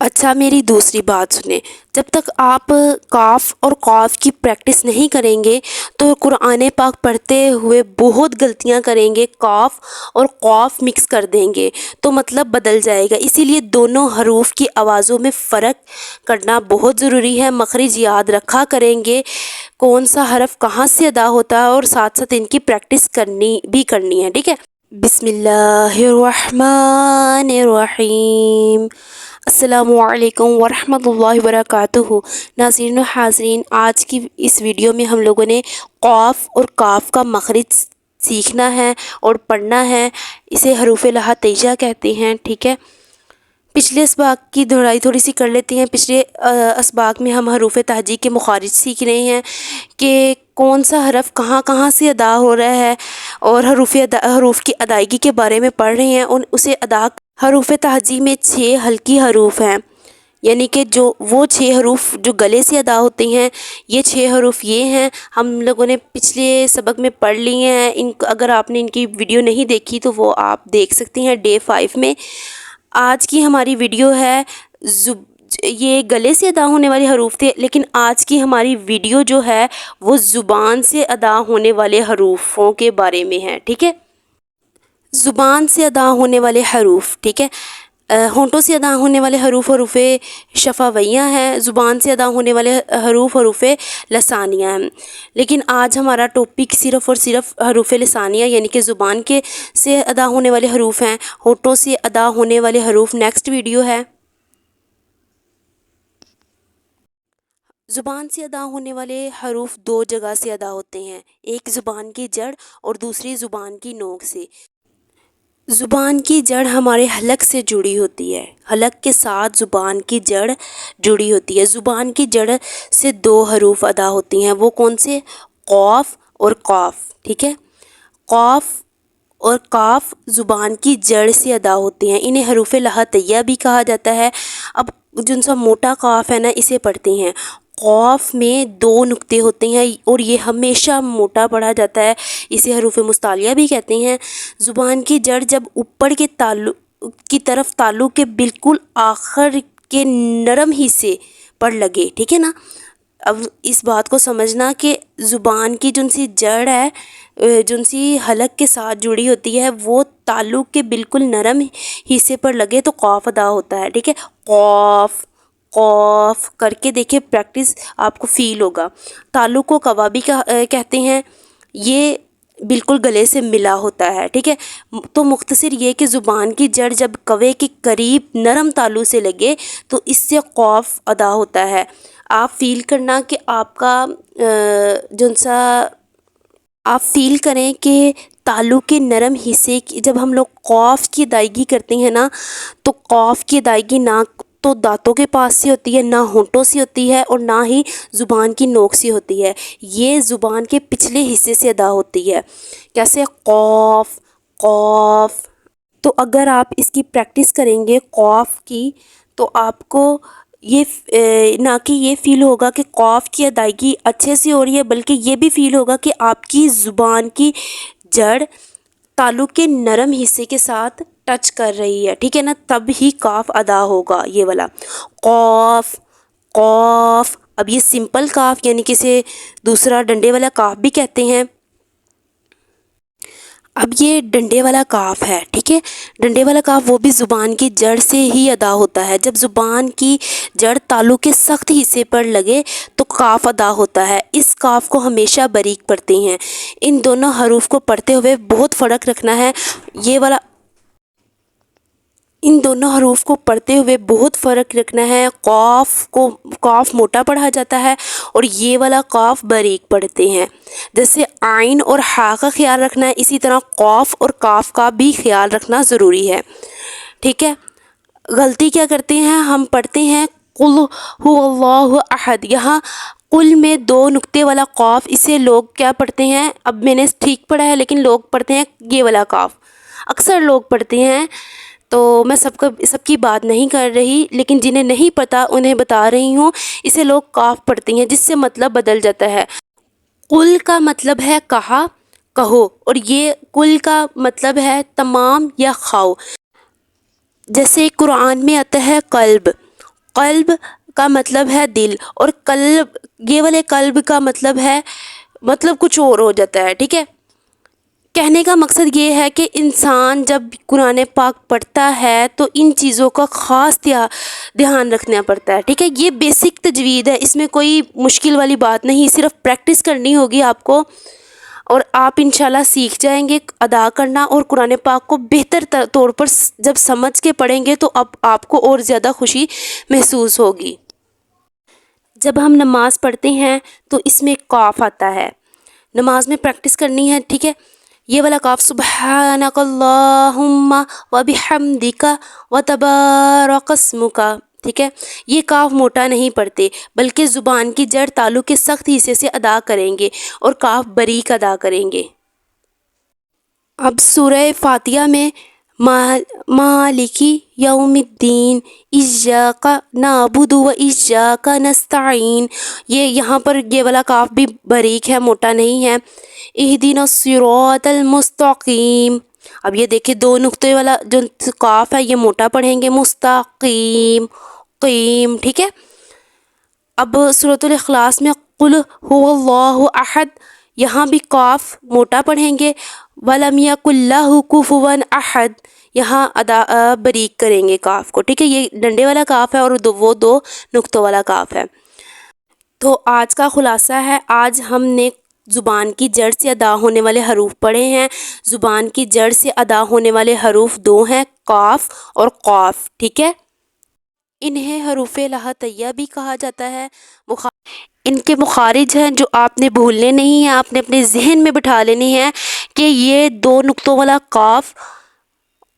اچھا میری دوسری بات سنیں، جب تک آپ کاف اور قاف کی پریکٹس نہیں کریں گے تو قرآن پاک پڑھتے ہوئے بہت غلطیاں کریں گے، کاف اور قاف مکس کر دیں گے تو مطلب بدل جائے گا۔ اسی لیے دونوں حروف کی آوازوں میں فرق کرنا بہت ضروری ہے۔ مخرج یاد رکھا کریں گے کون سا حرف کہاں سے ادا ہوتا ہے، اور ساتھ ساتھ ان کی پریکٹس کرنی ہے، ٹھیک ہے۔ بسم اللہ الرحمن الرحیم۔ السلام علیکم ورحمۃ اللہ وبرکاتہ۔ ناظرین و حاضرین، آج کی اس ویڈیو میں ہم لوگوں نے قاف اور کاف کا مخرج سیکھنا ہے اور پڑھنا ہے۔ اسے حروف لہجہ کہتے ہیں، ٹھیک ہے۔ پچھلے اسباق کی دہرائی تھوڑی سی کر لیتے ہیں۔ پچھلے اسباق میں ہم حروف تہجی کے مخارج سیکھ رہے ہیں کہ کون سا حرف کہاں سے ادا ہو رہا ہے، اور حروف کی ادائیگی کے بارے میں پڑھ رہے ہیں۔ اسے حروف تہجی میں 6 حلقی حروف ہیں، یعنی کہ وہ 6 حروف جو گلے سے ادا ہوتے ہیں، یہ 6 حروف یہ ہیں۔ ہم لوگوں نے پچھلے سبق میں پڑھ لیے ہیں، اگر آپ نے ان کی ویڈیو نہیں دیکھی تو وہ آپ دیکھ سکتے ہیں ڈے 5 میں۔ آج کی ہماری ویڈیو ہے یہ گلے سے ادا ہونے والے حروف تھے، لیکن آج کی ہماری ویڈیو جو ہے وہ زبان سے ادا ہونے والے حروفوں کے بارے میں ہے، ٹھیک ہے۔ زبان سے ادا ہونے والے حروف، ٹھیک ہے۔ ہونٹوں سے ادا ہونے والے حروف شفویہ ہیں، زبان سے ادا ہونے والے حروف لسانیہ ہیں۔ لیکن آج ہمارا ٹاپک صرف اور صرف حروف لسانیہ یعنی کہ زبان سے ادا ہونے والے حروف ہیں۔ ہونٹوں سے ادا ہونے والے حروف نیکسٹ ویڈیو ہے۔ زبان سے ادا ہونے والے حروف 2 جگہ سے ادا ہوتے ہیں، ایک زبان کی جڑ اور دوسری زبان کی نوک سے۔ زبان کی جڑ ہمارے حلق سے جڑی ہوتی ہے، حلق کے ساتھ زبان کی جڑ جڑی ہوتی ہے۔ زبان کی جڑ سے 2 حروف ادا ہوتی ہیں، وہ کون سے؟ قاف اور قاف، ٹھیک ہے۔ قاف اور کاف زبان کی جڑ سے ادا ہوتے ہیں، انہیں حروف لہجہ بھی کہا جاتا ہے۔ اب جن سا موٹا قاف ہے نا، اسے پڑھتے ہیں۔ قاف میں 2 نقطے ہوتے ہیں اور یہ ہمیشہ موٹا پڑھا جاتا ہے، اسے حروف مستعلیہ بھی کہتے ہیں۔ زبان کی جڑ جب اوپر کی طرف تالو کے بالکل آخر کے نرم حصے پر لگے، ٹھیک ہے نا۔ اب اس بات کو سمجھنا کہ زبان کی جن سی جڑ ہے، جن سی حلق کے ساتھ جڑی ہوتی ہے، وہ تالو کے بالکل نرم حصے پر لگے تو قاف ادا ہوتا ہے، ٹھیک ہے۔ قاف قاف کر کے دیکھیں، پریکٹس آپ کو فیل ہوگا۔ تالو کو قوا بھی کہتے ہیں، یہ بالکل گلے سے ملا ہوتا ہے، ٹھیک ہے۔ تو مختصر یہ کہ زبان کی جڑ جب کوے کے قریب نرم تالو سے لگے تو اس سے قاف ادا ہوتا ہے۔ آپ فیل کرنا کہ آپ کا آپ فیل کریں کہ تالو کے نرم حصے جب ہم لوگ قاف کی ادائیگی کرتے ہیں نا، تو قاف کی ادائیگی نہ تو دانتوں کے پاس سے ہوتی ہے، نہ ہونٹوں سے ہوتی ہے، اور نہ ہی زبان کی نوک سے ہوتی ہے، یہ زبان کے پچھلے حصے سے ادا ہوتی ہے۔ کیسے؟ قاف قاف۔ تو اگر آپ اس کی پریکٹس کریں گے قاف کی، تو آپ کو نہ کہ یہ فیل ہوگا کہ قاف کی ادائیگی اچھے سے ہو رہی ہے، بلکہ یہ بھی فیل ہوگا کہ آپ کی زبان کی جڑ تالو کے نرم حصے کے ساتھ ٹچ کر رہی ہے، ٹھیک ہے نا، تب ہی کاف ادا ہوگا، یہ والا قاف قاف۔ اب یہ سمپل کاف یعنی کہ اسے دوسرا ڈنڈے والا کاف بھی کہتے ہیں۔ اب یہ ڈنڈے والا کاف ہے، ٹھیک ہے۔ ڈنڈے والا کاف وہ بھی زبان کی جڑ سے ہی ادا ہوتا ہے، جب زبان کی جڑ تالو کے سخت حصے پر لگے تو کاف ادا ہوتا ہے۔ اس کاف کو ہمیشہ باریک پڑھتے ہیں۔ ان دونوں حروف کو پڑھتے ہوئے بہت فرق رکھنا ہے، یہ والا ان دونوں حروف کو پڑھتے ہوئے بہت فرق رکھنا ہے۔ قاف موٹا پڑھا جاتا ہے اور یہ والا قاف باریک پڑھتے ہیں۔ جیسے عین اور ہا کا خیال رکھنا ہے، اسی طرح قاف اور کاف کا بھی خیال رکھنا ضروری ہے، ٹھیک ہے۔ غلطی کیا کرتے ہیں ہم؟ پڑھتے ہیں قل هو اللہ احد، یہاں قل میں 2 نقطے والا قاف، اسے لوگ کیا پڑھتے ہیں؟ اب میں نے ٹھیک پڑھا ہے، لیکن لوگ پڑھتے ہیں یہ والا قاف، اکثر لوگ پڑھتے ہیں۔ تو میں سب کی بات نہیں کر رہی، لیکن جنہیں نہیں پتہ انہیں بتا رہی ہوں، اسے لوگ کاف پڑھتے ہیں، جس سے مطلب بدل جاتا ہے۔ قل کا مطلب ہے کہا، کہو، اور یہ قل کا مطلب ہے تمام یا خواہ۔ جیسے قرآن میں آتا ہے قلب، قلب کا مطلب ہے دل، اور قلب، یہ والے قلب کا مطلب ہے، مطلب کچھ اور ہو جاتا ہے، ٹھیک ہے۔ کہنے کا مقصد یہ ہے کہ انسان جب قرآن پاک پڑھتا ہے تو ان چیزوں کا خاص دھیان رکھنا پڑتا ہے، ٹھیک ہے۔ یہ بیسک تجوید ہے، اس میں کوئی مشکل والی بات نہیں، صرف پریکٹس کرنی ہوگی آپ کو، اور آپ انشاءاللہ سیکھ جائیں گے ادا کرنا، اور قرآن پاک کو بہتر طور پر جب سمجھ کے پڑھیں گے تو اب آپ کو اور زیادہ خوشی محسوس ہوگی۔ جب ہم نماز پڑھتے ہیں تو اس میں قاف آتا ہے، نماز میں پریکٹس کرنی ہے، ٹھیک ہے۔ یہ والا قاف سبحانک اللہم وبحمدک وتبارک اسمک، ٹھیک ہے۔ یہ قاف موٹا نہیں پڑھتے، بلکہ زبان کی جڑ تالو کے سخت حصے سے ادا کریں گے اور قاف باریک ادا کریں گے۔ اب سورہ فاتحہ میں مالکی یوم الدین، ایاک نعبد و ایاک نستعین، یہ یہاں پر یہ والا قاف بھی باریک ہے، موٹا نہیں ہے۔ اہدنا الصراط المستقیم، اب یہ دیکھیں دو نقطے والا جو قاف ہے یہ موٹا پڑھیں گے، مستقیم، قیم، ٹھیک ہے۔ اب سورۃ الاخلاص میں قل هو اللہ احد، یہاں بھی قاف موٹا پڑھیں گے، وَلَمْ يَكُنْ لَهُ كُفُوًا أَحَدٌ، یہاں باریک کریں گے قاف کو، ٹھیک ہے۔ یہ ڈنڈے والا قاف ہے اور وہ دو نقطوں والا قاف ہے۔ تو آج کا خلاصہ ہے، آج ہم نے زبان کی جڑ سے ادا ہونے والے حروف پڑھے ہیں۔ زبان کی جڑ سے ادا ہونے والے حروف دو ہیں، قاف اور قاف، ٹھیک ہے۔ انہیں حروف لہتیہ بھی کہا جاتا ہے۔ ان کے مخارج ہیں جو آپ نے بھولنے نہیں ہیں، آپ نے اپنے ذہن میں بٹھا لینے ہیں کہ یہ دو نقطوں والا قاف،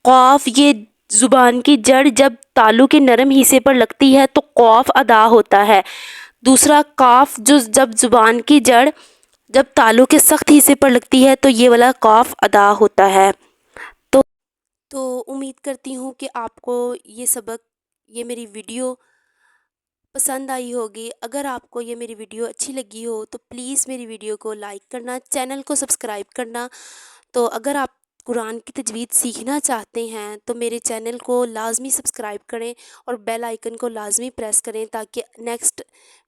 قاف یہ زبان کی جڑ جب تالو کے نرم حصے پر لگتی ہے تو قاف ادا ہوتا ہے۔ دوسرا قاف جو جب زبان کی جڑ جب تالو کے سخت حصے پر لگتی ہے تو یہ والا قاف ادا ہوتا ہے۔ تو امید کرتی ہوں کہ آپ کو یہ سبق، یہ میری ویڈیو پسند آئی ہوگی۔ اگر آپ کو یہ میری ویڈیو اچھی لگی ہو تو پلیز میری ویڈیو کو لائک کرنا، چینل کو سبسکرائب کرنا۔ تو اگر آپ قرآن کی تجوید سیکھنا چاہتے ہیں تو میرے چینل کو لازمی سبسکرائب کریں اور بیل آئیکن کو لازمی پریس کریں تاکہ نیکسٹ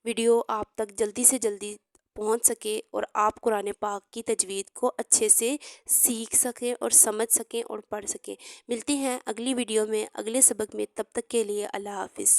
ویڈیو آپ تک جلدی سے جلدی پہنچ سکے اور آپ قرآن پاک کی تجوید کو اچھے سے سیکھ سکیں اور سمجھ سکیں اور پڑھ سکیں۔ ملتے ہیں اگلی ویڈیو میں، اگلے سبق میں، تب تک کے لیے اللہ حافظ۔